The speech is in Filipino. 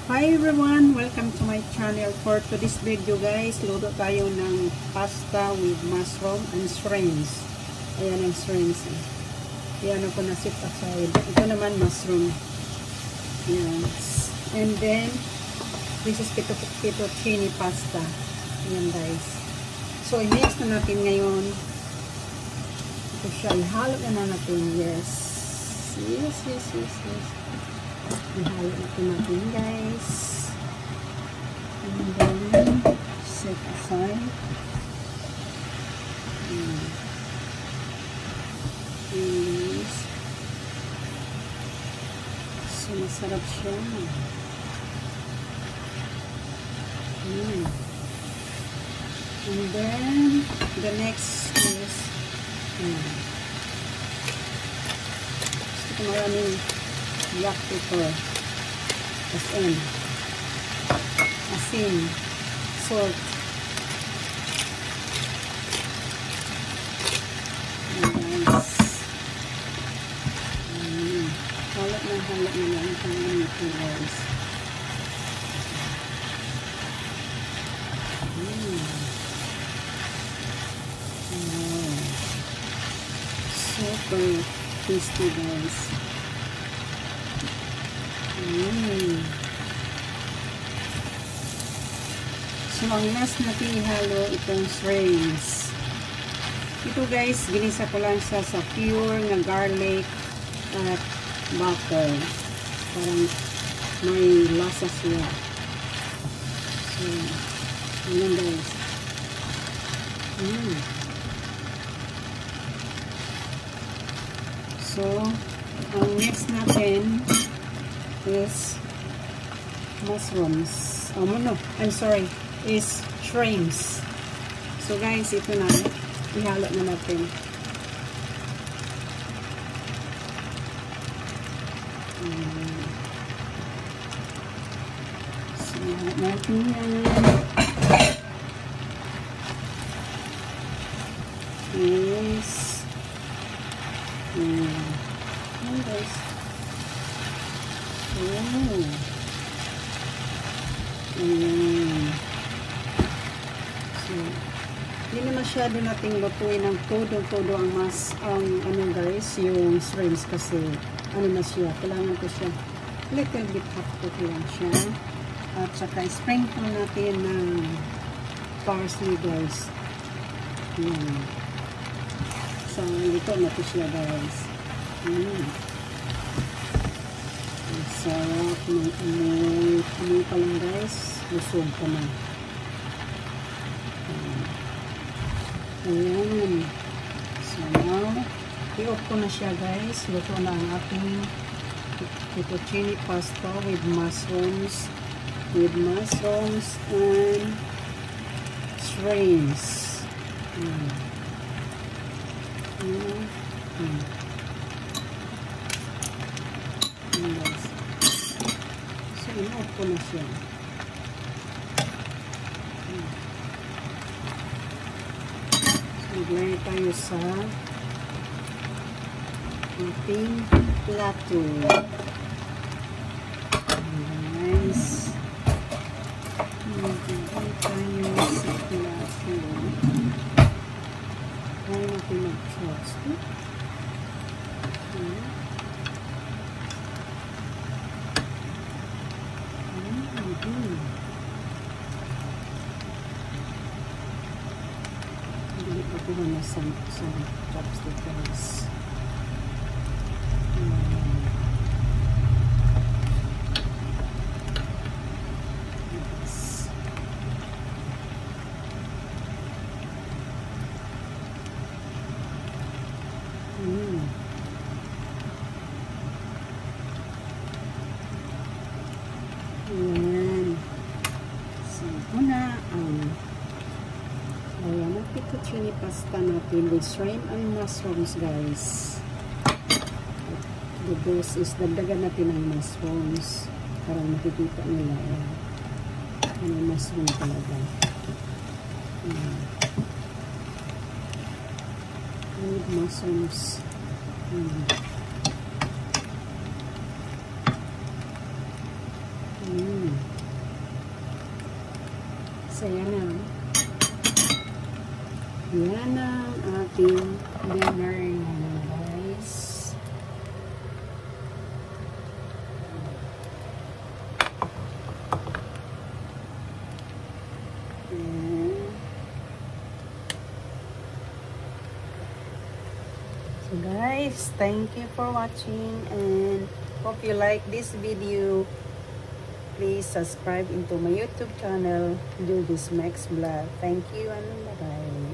Hi everyone! Welcome to my channel. For today's video guys, luto tayo ng pasta with mushroom and shrimps. Ayan ang shrimps. Ayan ako na sit aside. Ito naman mushroom. Ayan. And then, this is fettuccine pasta. Ayan guys. So, i-mix na natin ngayon. Ito siya. Ihalo na natin. Yes. Ihalo natin guys. And then, set aside. Yes. So, masarap siya. And then, the next is gusto ko maraming black pepper, asin, salt, and guys, halot na lang ito guys. Super tasty guys. So, ang last natin ihalo itong shrimps. Ito guys, ginisa ko lang siya sa pure na garlic at butter. Parang may lasa siya. So, ayan guys. So, ang next natin is mushrooms. I'm sorry, is shrimps. So guys, ito na. Ihalo na natin. So, ihalo natin yan. Yes. Ayan guys. So, hindi na masyado nating lutuin ng todo ang guys, yung shrimps kasi na siya, kailangan ko siya little bit hot lang siya, at saka sprinkle natin ng parsley guys. So, ito na ito siya guys. Ang sarap ng amoy pa lang guys, busog ka na. Ayan. So now, i-off ko na siya guys. Luto na ang ating fettuccine pasta with mushrooms and shrimps. So, i-off ko na siya. Maglagay tayo sa ating plato. Nice. Maglagay tayo sa plato. Kaya natin mag-chopstick. Ito na sa chopstick guys. Ayan. So, ito na ang fettuccine pasta natin with shrimp and mushrooms guys. The best is dagdagan natin ang mushrooms para makikita nila mushroom talaga. With mushrooms. Mm. So, yan na. Yan ang ating dinner ngayon, guys. So guys, thank you for watching and hope you like this video. Please subscribe into my YouTube channel, Do This Max Vlog. Thank you and bye-bye.